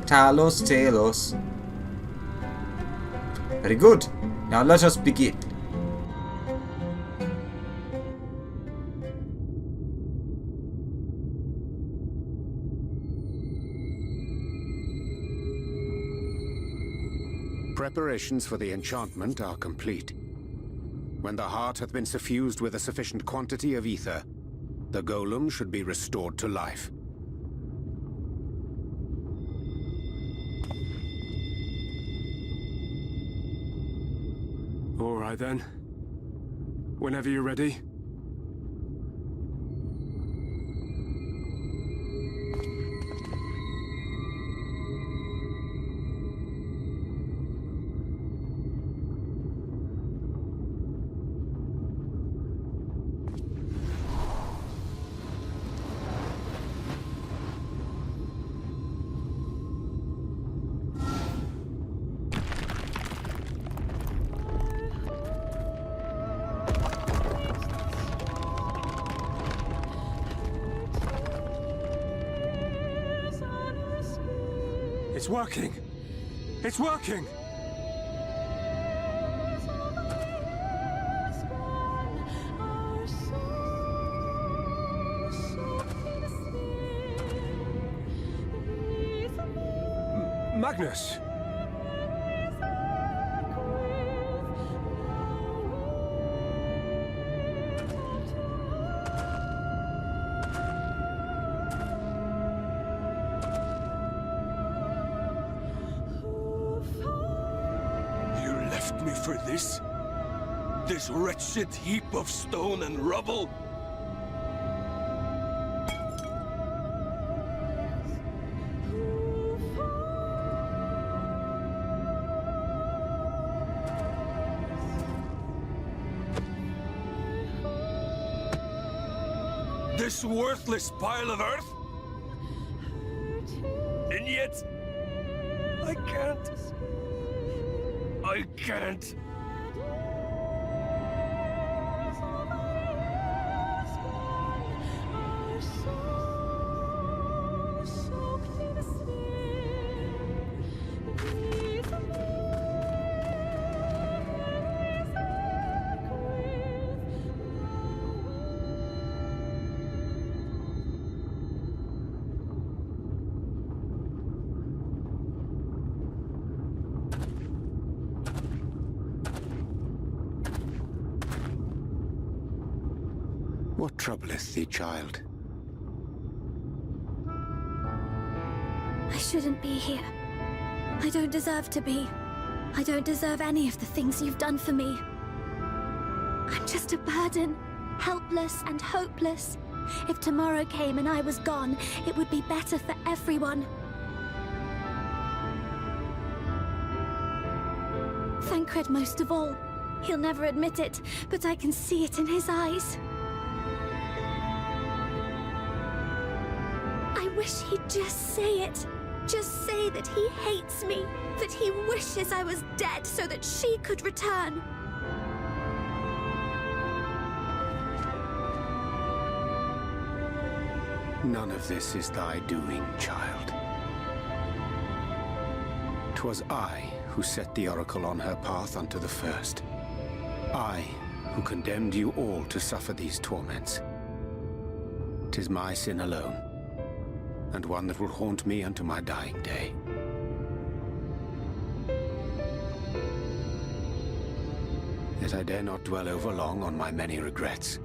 Talos, Talos. Very good. Now let us begin. Preparations for the enchantment are complete. When the heart hath been suffused with a sufficient quantity of ether, the golem should be restored to life. All right then. Whenever you're ready. It's working! It's working! Magnus! For this? This wretched heap of stone and rubble? This worthless pile of earth? And yet, I can't. I can't. What troubleth thee, child? I shouldn't be here. I don't deserve to be. I don't deserve any of the things you've done for me. I'm just a burden, helpless and hopeless. If tomorrow came and I was gone, it would be better for everyone. Thancred most of all. He'll never admit it, but I can see it in his eyes. I wish he'd just say it. Just say that he hates me, that he wishes I was dead so that she could return. None of this is thy doing, child. 'Twas I who set the Oracle on her path unto the first. I who condemned you all to suffer these torments. 'Tis my sin alone, and one that will haunt me unto my dying day. Yet I dare not dwell over long on my many regrets,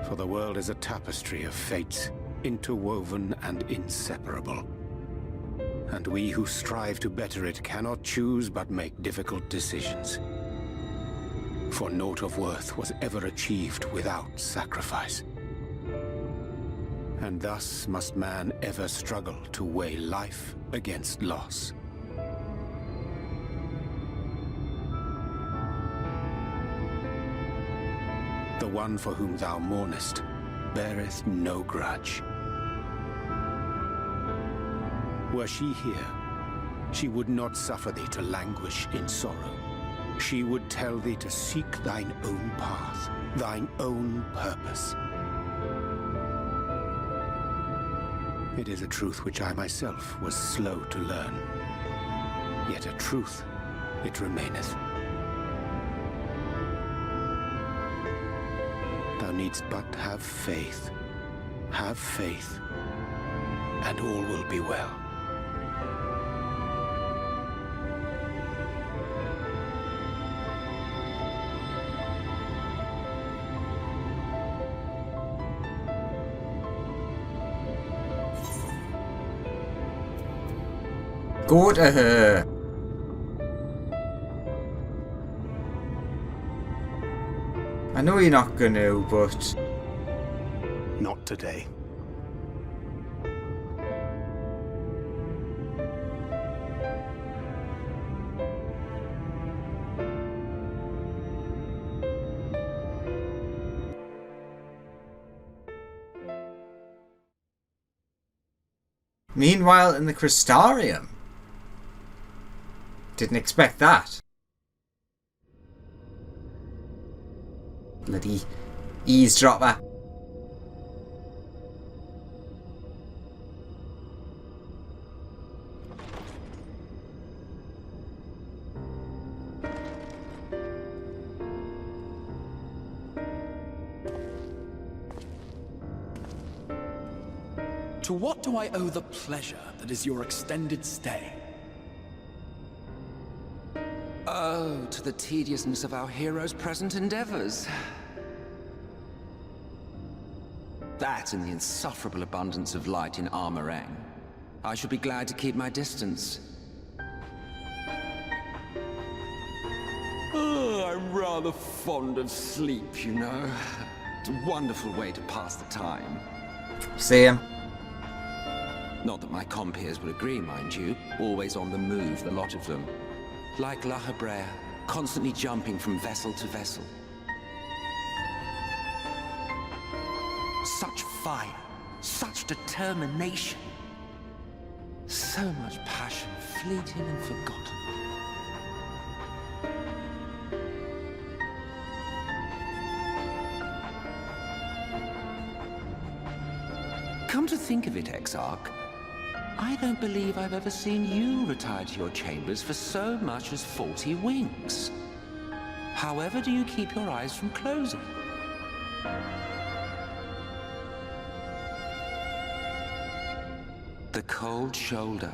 for the world is a tapestry of fates, interwoven and inseparable. And we who strive to better it cannot choose but make difficult decisions. For naught of worth was ever achieved without sacrifice. And thus must man ever struggle to weigh life against loss. The one for whom thou mournest beareth no grudge. Were she here, she would not suffer thee to languish in sorrow. She would tell thee to seek thine own path, thine own purpose. It is a truth which I myself was slow to learn. Yet a truth it remaineth. Thou needst but have faith. Have faith, and all will be well. Go to her. I know you're not gonna, but... Not today. Meanwhile, in the Crystarium. Didn't expect that. Bloody eavesdropper. To what do I owe the pleasure that is your extended stay? Oh, to the tediousness of our hero's present endeavors. That and the insufferable abundance of light in Armorang. I should be glad to keep my distance. Oh, I'm rather fond of sleep, you know. It's a wonderful way to pass the time. Same. Not that my compeers would agree, mind you. Always on the move, the lot of them. Like La Hebrea, constantly jumping from vessel to vessel. Such fire, such determination. So much passion, fleeting and forgotten. Come to think of it, Exarch, I don't believe I've ever seen you retire to your chambers for so much as 40 winks. However do you keep your eyes from closing? The cold shoulder.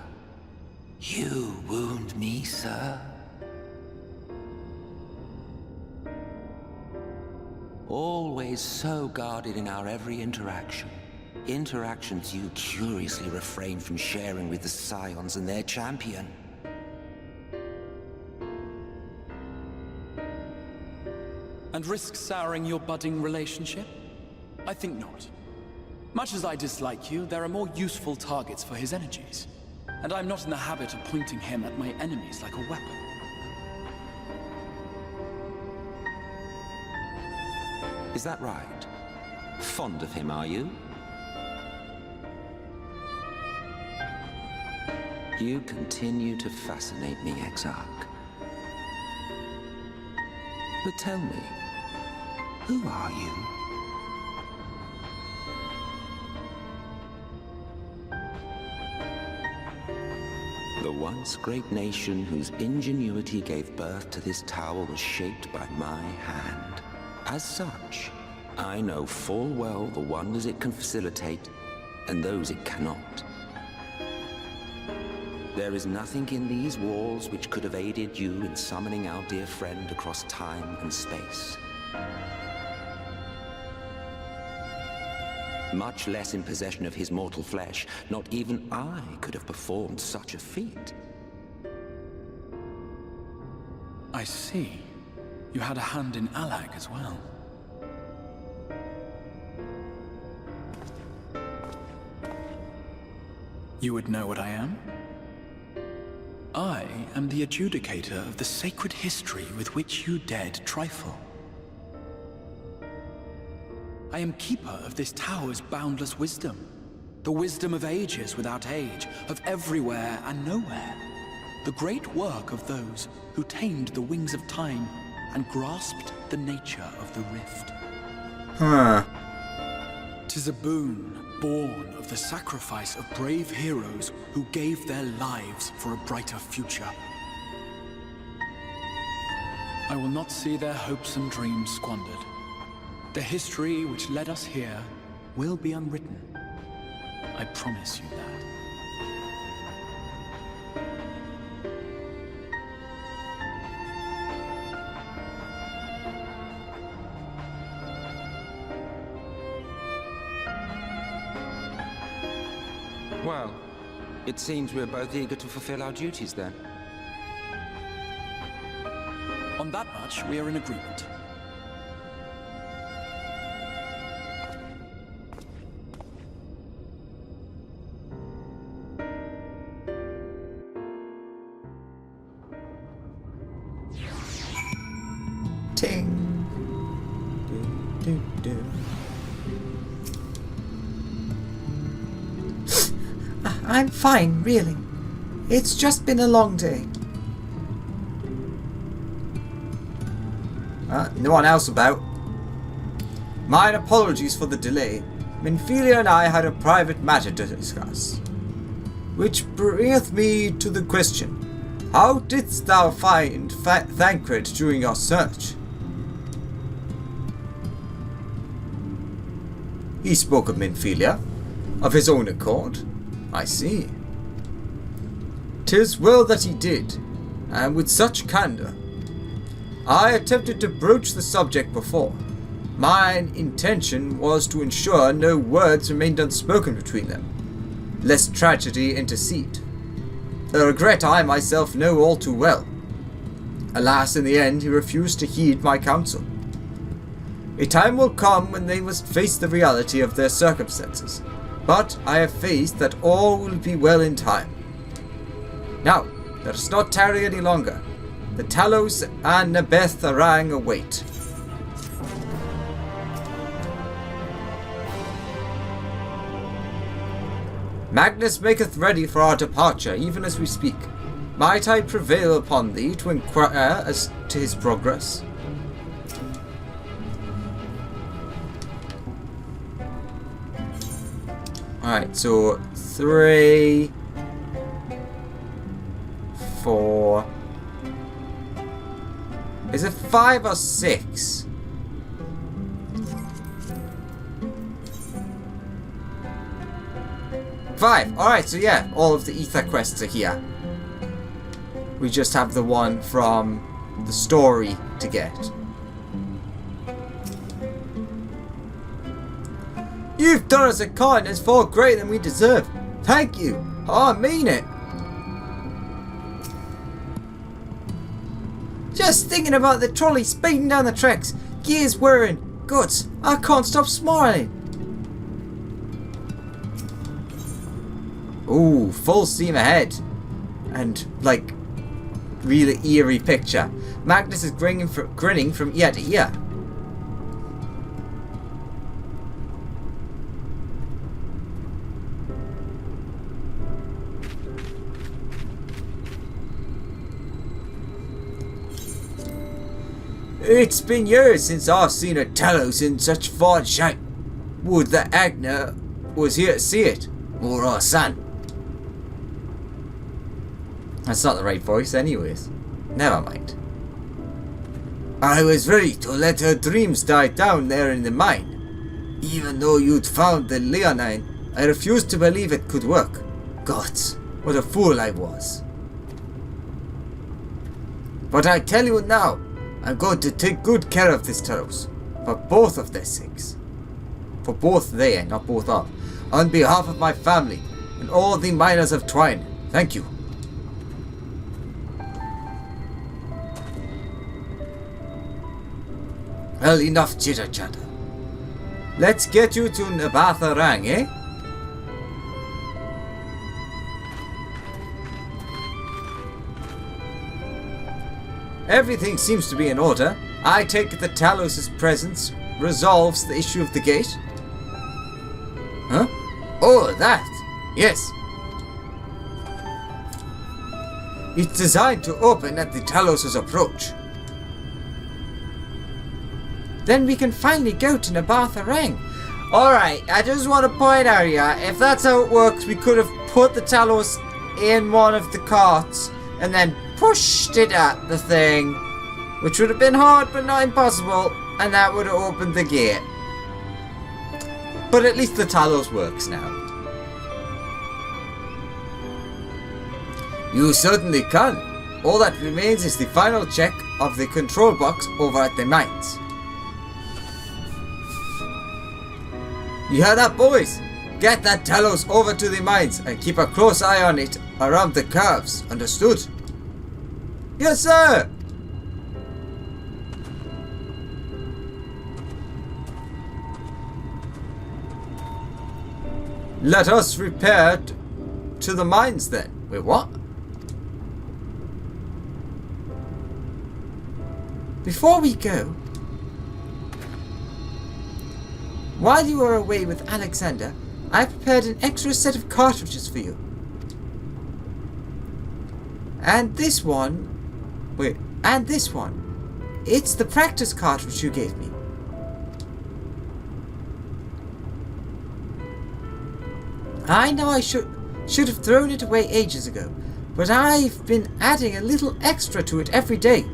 You wound me, sir. Always so guarded in our every interaction. Interactions you curiously refrain from sharing with the Scions and their champion. And risk souring your budding relationship? I think not. Much as I dislike you, there are more useful targets for his energies. And I'm not in the habit of pointing him at my enemies like a weapon. Is that right? Fond of him, are you? You continue to fascinate me, Exarch. But tell me, who are you? The once great nation whose ingenuity gave birth to this tower was shaped by my hand. As such, I know full well the wonders it can facilitate and those it cannot. There is nothing in these walls which could have aided you in summoning our dear friend across time and space. Much less in possession of his mortal flesh, not even I could have performed such a feat. I see. You had a hand in Allag as well. You would know what I am? I am the adjudicator of the sacred history with which you dared trifle. I am keeper of this tower's boundless wisdom. The wisdom of ages without age, of everywhere and nowhere. The great work of those who tamed the wings of time and grasped the nature of the rift. Huh. 'Tis a boon born of the sacrifice of brave heroes who gave their lives for a brighter future. I will not see their hopes and dreams squandered. The history which led us here will be unwritten. I promise you that. Well, it seems we're both eager to fulfill our duties then. On that much, we are in agreement. Ting. Do, do, do. I'm fine, really. It's just been a long day. No one else about. My apologies for the delay. Minfilia and I had a private matter to discuss. Which bringeth me to the question. How didst thou find Thancred during your search? He spoke of Minfilia, of his own accord. I see. 'Tis well that he did, and with such candour. I attempted to broach the subject before. My intention was to ensure no words remained unspoken between them, lest tragedy intercede. A regret I myself know all too well. Alas, in the end, he refused to heed my counsel. A time will come when they must face the reality of their circumstances, but I have faith that all will be well in time. Now, let us not tarry any longer. The Talos and Emet-Selch await. Magnus maketh ready for our departure, even as we speak. Might I prevail upon thee to inquire as to his progress? Alright, so 3, 4. Is it 5 or 6? Five. Alright, so yeah, all of the ether quests are here. We just have the one from the story to get. You've done us a kindness far greater than we deserve. Thank you. I mean it. Just thinking about the trolley speeding down the tracks, gears whirring, guts, I can't stop smiling. Ooh, full steam ahead. And, like, really eerie picture. Magnus is grinning from ear to ear. It's been years since I've seen a Talos in such fine shape. Would that Agner was here to see it, or our son. That's not the right voice anyways. Never mind. I was ready to let her dreams die down there in the mine. Even though you'd found the Leonine, I refused to believe it could work. Gods, what a fool I was. But I tell you now, I'm going to take good care of this Talos. For both of their sakes. For both they, not both of. On behalf of my family, and all the miners of Twine, thank you. Well, enough chitter-chatter. Let's get you to Emet-Selch, eh? Everything seems to be in order. I take it that Talos' presence resolves the issue of the gate? Huh? Oh, that! Yes. It's designed to open at the Talos' approach. Then we can finally go to Emet-Selch. Alright, I just want to point out here, if that's how it works, we could have put the Talos in one of the carts and then pushed it at the thing, which would have been hard but not impossible, and that would have opened the gate. But at least the Talos works now. You certainly can. All that remains is the final check of the control box over at the mines. You heard that, boys? Get that Talos over to the mines and keep a close eye on it around the curves. Understood? Yes, sir! Let us repair to the mines then. Wait, what? Before we go, while you are away with Alexander, I prepared an extra set of cartridges for you. And this one... Wait, and this one. It's the practice cartridge you gave me. I know I should have thrown it away ages ago, but I've been adding a little extra to it every day.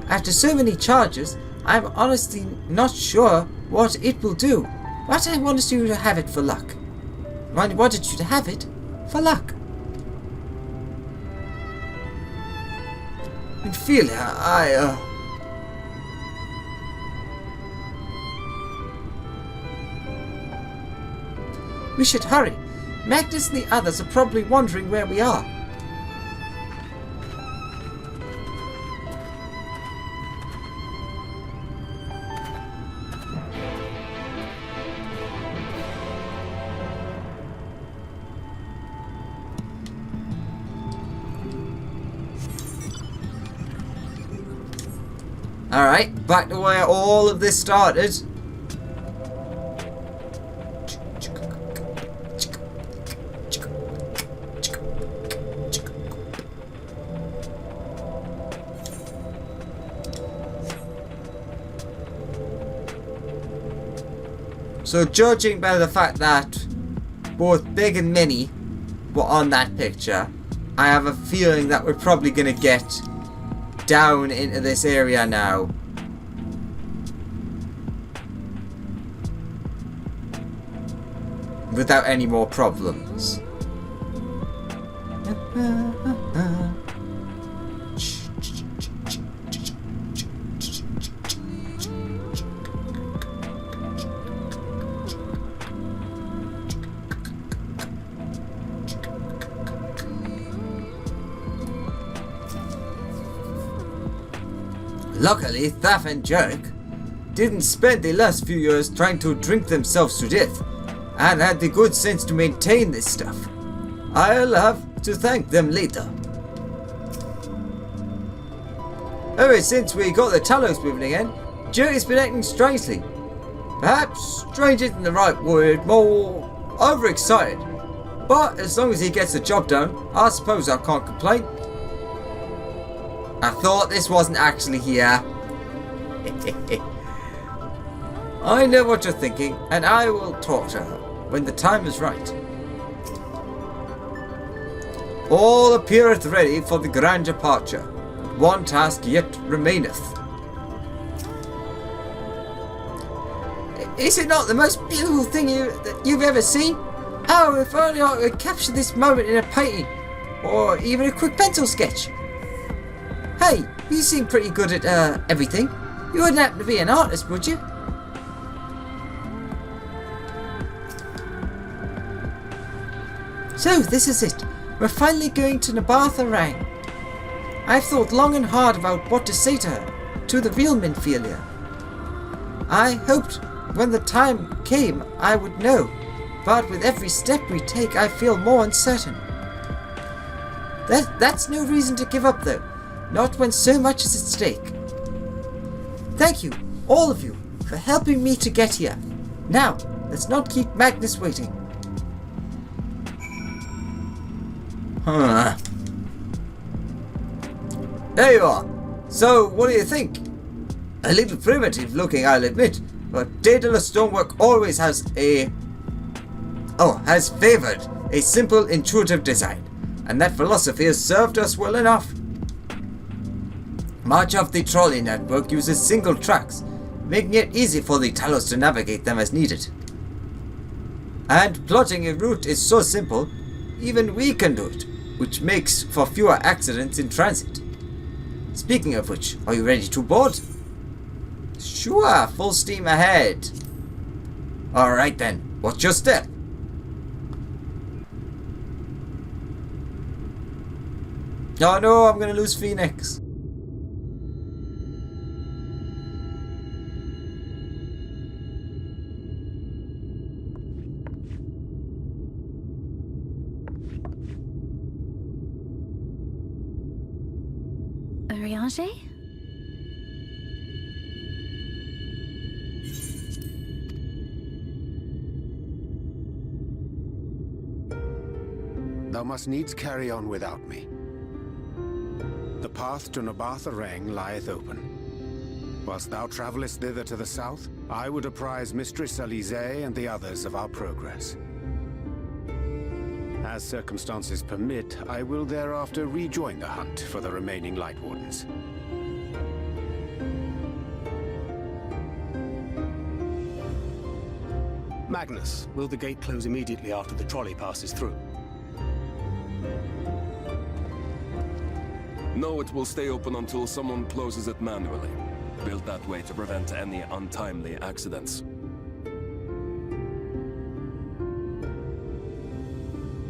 After so many charges, I'm honestly not sure what it will do, but I wanted you to have it for luck. I wanted you to have it for luck. Ophelia, we should hurry. Magnus and the others are probably wondering where we are. Alright, back to where all of this started. So judging by the fact that both Big and Minnie were on that picture, I have a feeling that we're probably going to get down into this area now. Without any more problems. Luckily, Thaff and Jerk didn't spend the last few years trying to drink themselves to death, and had the good sense to maintain this stuff. I'll have to thank them later. Ever since we got the Talos moving again, Jerk has been acting strangely. Perhaps strange isn't the right word, more overexcited. But as long as he gets the job done, I suppose I can't complain. I thought this wasn't actually here. I know what you're thinking, and I will talk to her when the time is right. All appeareth ready for the grand departure. One task yet remaineth. Is it not the most beautiful thing that you've ever seen? Oh, if only I could capture this moment in a painting, or even a quick pencil sketch. Hey, you seem pretty good at everything. You wouldn't happen to be an artist, would you? So, this is it. We're finally going to Nabartha Rang. I've thought long and hard about what to say to her, to the real Minfilia. I hoped when the time came I would know, but with every step we take I feel more uncertain. That's no reason to give up though. Not when so much is at stake. Thank you, all of you, for helping me to get here. Now, let's not keep Magnus waiting. There you are. So, what do you think? A little primitive looking, I'll admit, but Daedalus stonework always has favored a simple, intuitive design, and that philosophy has served us well enough. Much of the trolley network uses single tracks, making it easy for the Talos to navigate them as needed. And plotting a route is so simple, even we can do it, which makes for fewer accidents in transit. Speaking of which, are you ready to board? Sure, full steam ahead. Alright then, what's your step? Oh no, I'm gonna lose Phoenix. Oriange? Thou must needs carry on without me. The path to Nabatha Reng lieth open. Whilst thou travellest thither to the south, I would apprise Mistress Elise and the others of our progress. As circumstances permit, I will thereafter rejoin the hunt for the remaining Light Wardens. Magnus, will the gate close immediately after the trolley passes through? No, it will stay open until someone closes it manually. Built that way to prevent any untimely accidents.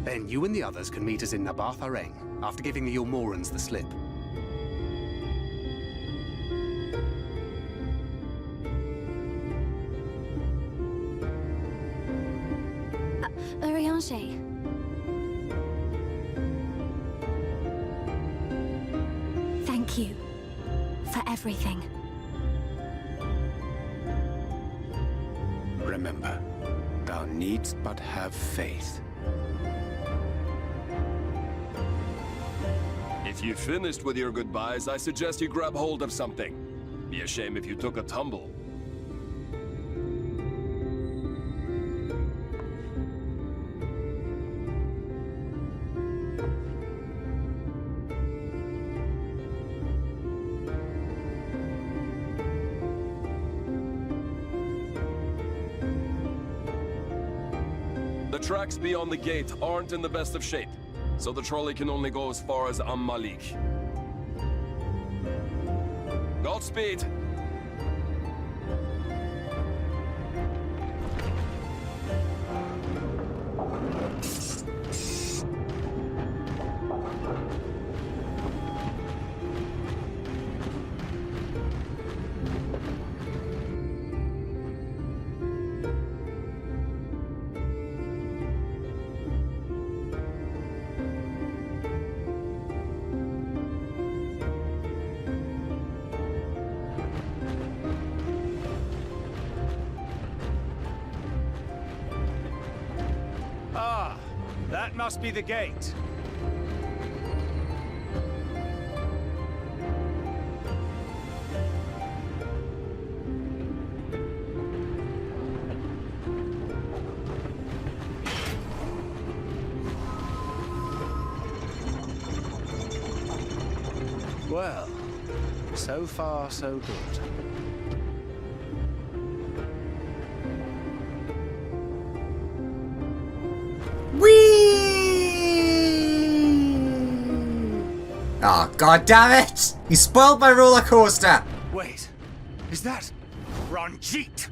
Then you and the others can meet us in Nabatha Reng, after giving the Ilmorans the slip. Oriange. Thank you for everything. Remember, thou needst but have faith. If you finished with your goodbyes, I suggest you grab hold of something. Be a shame if you took a tumble. The tracks beyond the gate aren't in the best of shape, so the trolley can only go as far as Malik. Godspeed! That must be the gate. Well, so far so good. Oh, god damn it! You spoiled my roller coaster! Wait, is that Ranjit?